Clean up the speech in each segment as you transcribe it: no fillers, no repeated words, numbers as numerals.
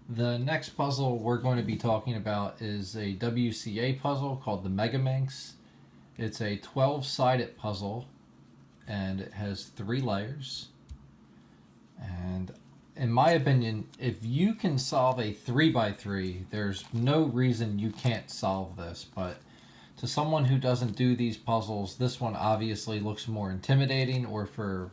The next puzzle we're going to be talking about is a WCA puzzle called the Megaminx. It's a 12-sided puzzle and it has 3 layers. And in my opinion, if you can solve a 3x3, there's no reason you can't solve this. But to someone who doesn't do these puzzles, this one obviously looks more intimidating, or for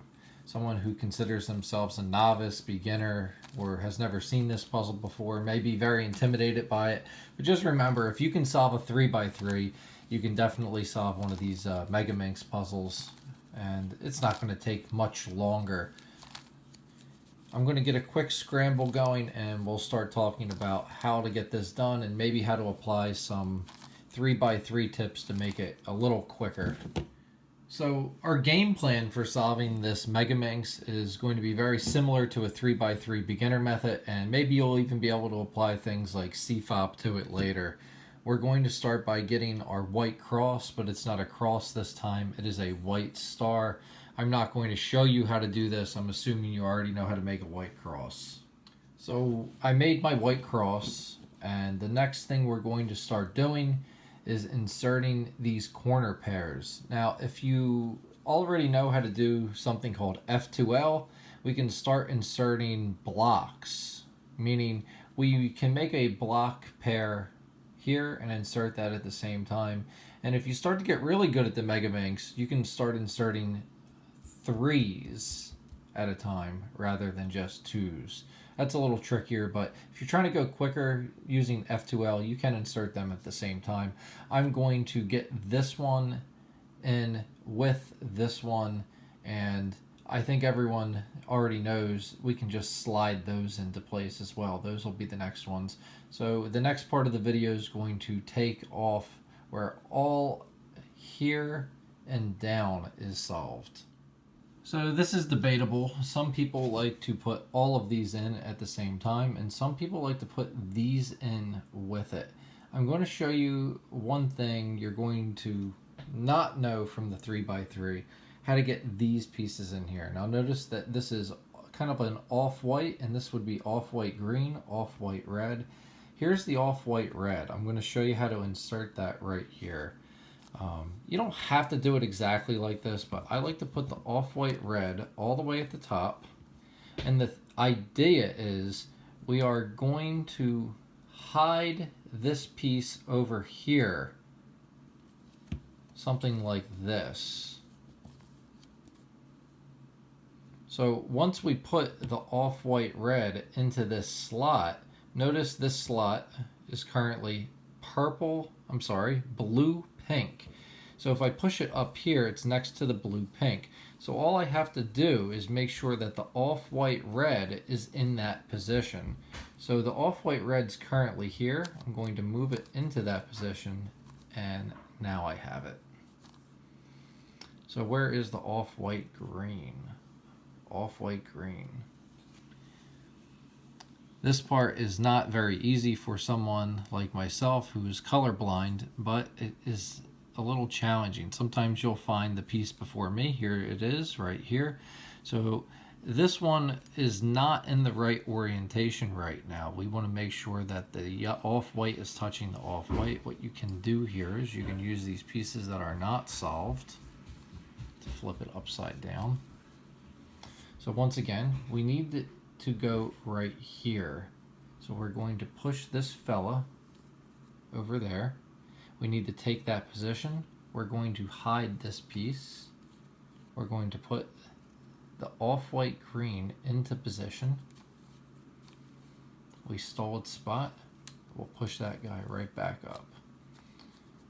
someone who considers themselves a novice, beginner, or has never seen this puzzle before may be very intimidated by it. But just remember, if you can solve a 3x3, you can definitely solve one of these Megaminx puzzles, and it's not going to take much longer. I'm going to get a quick scramble going and we'll start talking about how to get this done and maybe how to apply some 3x3 tips to make it a little quicker. So our game plan for solving this Megaminx is going to be very similar to a 3x3 beginner method, and maybe you'll even be able to apply things like CFOP to it later. We're going to start by getting our white cross, but it's not a cross this time, it is a white star. I'm not going to show you how to do this. I'm assuming you already know how to make a white cross. So I made my white cross, and the next thing we're going to start doing is inserting these corner pairs. Now, if you already know how to do something called F2L, we can start inserting blocks, meaning we can make a block pair here and insert that at the same time. And if you start to get really good at the Megaminx, you can start inserting 3s at a time rather than just 2s. That's a little trickier, but if you're trying to go quicker using F2L, you can insert them at the same time. I'm going to get this one in with this one, and I think everyone already knows we can just slide those into place as well. Those will be the next ones. So the next part of the video is going to take off where all here and down is solved. So this is debatable. Some people like to put all of these in at the same time, and some people like to put these in with it. I'm going to show you one thing you're going to not know from the 3x3, how to get these pieces in here. Now notice that this is kind of an off-white, and this would be off-white green, off-white red. Here's the off-white red. I'm going to show you how to insert that right here. You don't have to do it exactly like this, but I like to put the off-white red all the way at the top. And the idea is we are going to hide this piece over here, something like this. So once we put the off-white red into this slot, notice this slot is currently blue pink. So if I push it up here, it's next to the blue pink. So all I have to do is make sure that the off-white red is in that position. So the off-white red's currently here. I'm going to move it into that position, and now I have it. So where is the off-white green? Off-white green. This part is not very easy for someone like myself who is colorblind, but it is a little challenging. Sometimes you'll find the piece before me. Here it is, right here. So this one is not in the right orientation right now. We want to make sure that the off-white is touching the off-white. What you can do here is you can use these pieces that are not solved to flip it upside down. So once again, we need to go right here. So we're going to push this fella over there. We need to take that position. We're going to hide this piece. We're going to put the off-white green into position. We stalled spot. We'll push that guy right back up.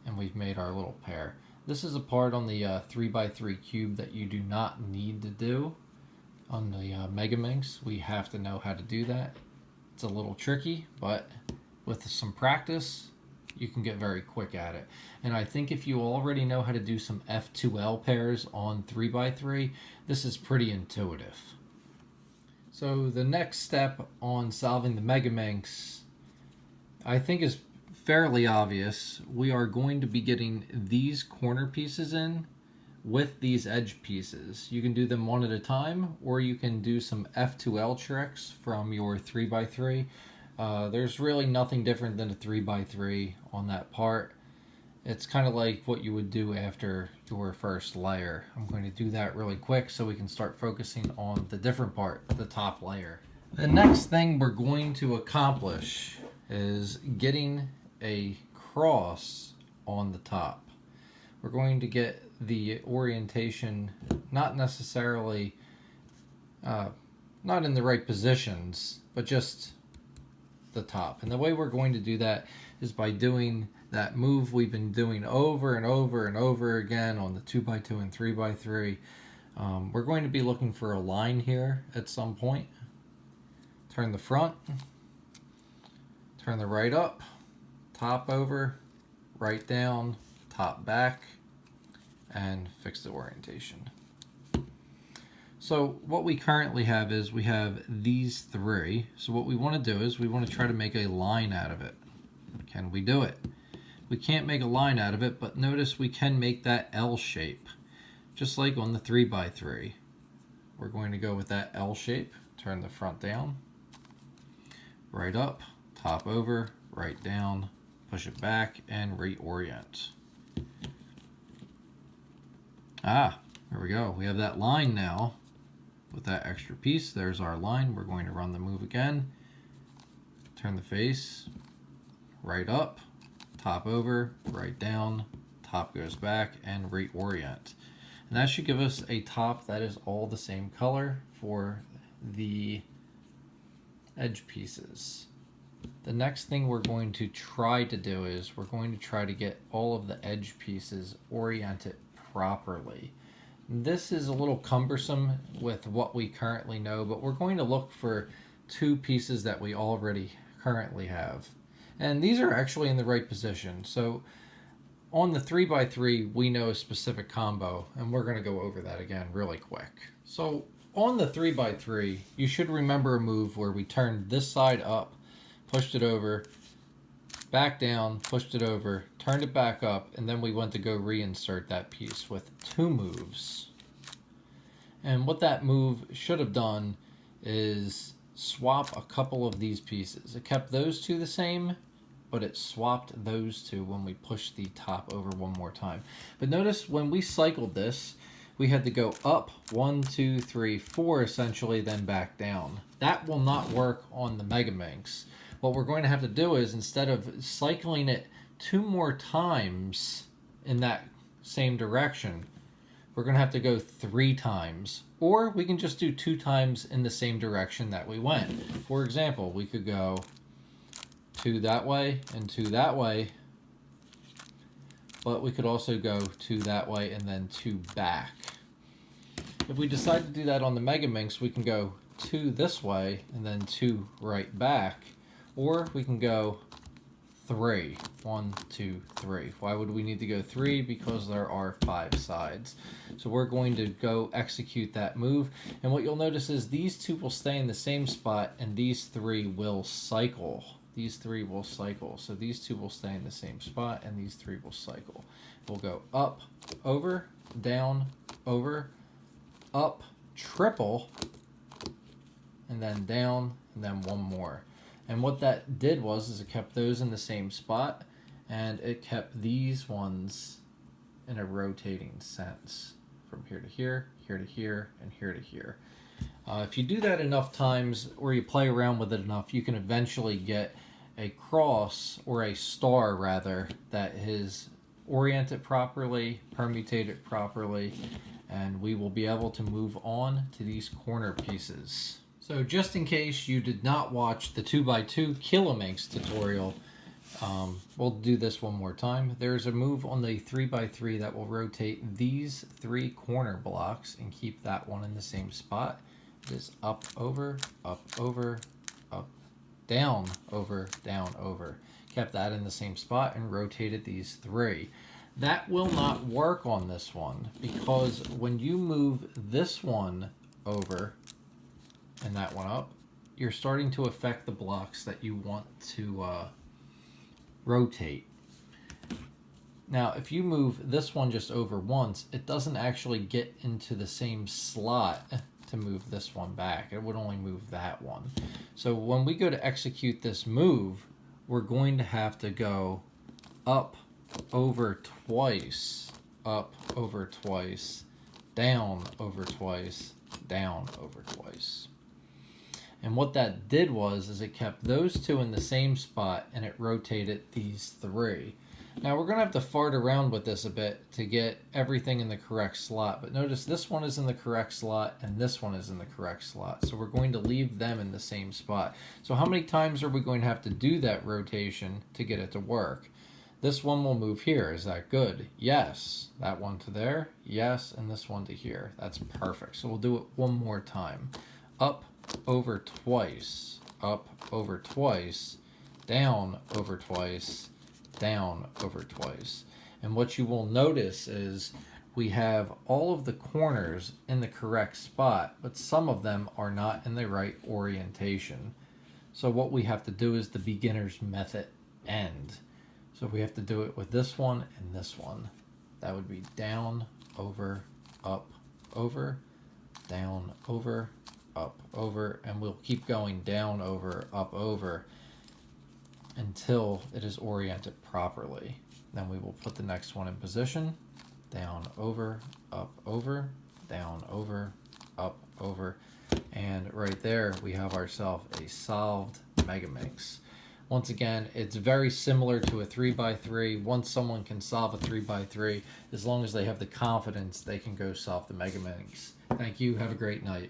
And we've made our little pair. This is a part on the 3x3 cube that you do not need to do. On the Megaminx, we have to know how to do that. It's a little tricky, but with some practice, you can get very quick at it. And I think if you already know how to do some F2L pairs on 3x3, this is pretty intuitive. So the next step on solving the Megaminx, I think, is fairly obvious. We are going to be getting these corner pieces in with these edge pieces. You can do them one at a time, or you can do some F2L tricks from your 3x3. There's really nothing different than a 3x3 on that part. It's kind of like what you would do after your first layer. I'm going to do that really quick so we can start focusing on the different part, the top layer. The next thing we're going to accomplish is getting a cross on the top. We're going to get the orientation not necessarily not in the right positions, but just the top. And the way we're going to do that is by doing that move we've been doing over and over and over again on the 2x2 and 3x3. We're going to be looking for a line here at some point. Turn the front, turn the right up, top over, right down, top back, and fix the orientation. So what we currently have is we have these three. So what we want to do is we want to try to make a line out of it. Can we do it? We can't make a line out of it, but notice we can make that L shape, just like on the 3x3. We're going to go with that L shape, turn the front down, right up, top over, right down, push it back, and reorient. Ah, there we go. We have that line now with that extra piece. There's our line. We're going to run the move again. Turn the face, right up, top over, right down, top goes back, and reorient. And that should give us a top that is all the same color for the edge pieces. The next thing we're going to try to do is we're going to try to get all of the edge pieces oriented properly. This is a little cumbersome with what we currently know, but we're going to look for two pieces that we already currently have. And these are actually in the right position. So on the 3x3, we know a specific combo, and we're going to go over that again really quick. So on the 3x3, you should remember a move where we turned this side up, pushed it over, back down, pushed it over, turned it back up, and then we went to go reinsert that piece with two moves. And what that move should have done is swap a couple of these pieces. It kept those two the same, but it swapped those two when we pushed the top over one more time. But notice when we cycled this, we had to go up 1, 2, 3, 4 essentially, then back down. That will not work on the Megaminx. What we're going to have to do is, instead of cycling it 2 more times in that same direction, we're going to have to go 3 times. Or we can just do 2 times in the same direction that we went. For example, we could go 2 that way and 2 that way, but we could also go 2 that way and then 2 back. If we decide to do that on the Megaminx, we can go 2 this way and then 2 right back, or we can go 3. 1, 2, 3. Why would we need to go 3? Because there are 5 sides. So we're going to go execute that move, and what you'll notice is these 2 will stay in the same spot and these 3 will cycle. These 3 will cycle. So these 2 will stay in the same spot and these 3 will cycle. We'll go up, over, down, over, up, triple, and then down, and then 1 more. And what that did was is it kept those in the same spot, and it kept these ones in a rotating sense from here to here, here to here, and here to here. If you do that enough times, or you play around with it enough, you can eventually get a cross, or a star rather, that is oriented properly, permutated properly, and we will be able to move on to these corner pieces. So just in case you did not watch the 2x2 Megaminx tutorial, we'll do this one more time. There's a move on the 3x3 that will rotate these 3 corner blocks and keep that one in the same spot. It is up, over, up, down, over, down, over. Kept that in the same spot and rotated these 3. That will not work on this one, because when you move this one over and that one up, you're starting to affect the blocks that you want to rotate. Now, if you move this one just over once, it doesn't actually get into the same slot to move this one back. It would only move that one. So when we go to execute this move, we're going to have to go up over twice, up over twice, down over twice, down over twice. And what that did is it kept those two in the same spot and it rotated these three. Now we're going to have to fart around with this a bit to get everything in the correct slot. But notice this one is in the correct slot and this one is in the correct slot. So we're going to leave them in the same spot. So how many times are we going to have to do that rotation to get it to work? This one will move here. Is that good? Yes. That one to there? Yes. And this one to here. That's perfect. So we'll do it one more time. Up over twice, up over twice, down over twice, down over twice. And what you will notice is we have all of the corners in the correct spot, but some of them are not in the right orientation. So what we have to do is the beginner's method end. So we have to do it with this one and this one. That would be down, over, up, over, down, over, up, over, and we'll keep going down, over, up, over until it is oriented properly. Then we will put the next one in position, down, over, up, over, down, over, up, over, and right there we have ourselves a solved Megaminx. Once again, it's very similar to a 3x3. Once someone can solve a 3x3, as long as they have the confidence, they can go solve the Megaminx. Thank you. Have a great night.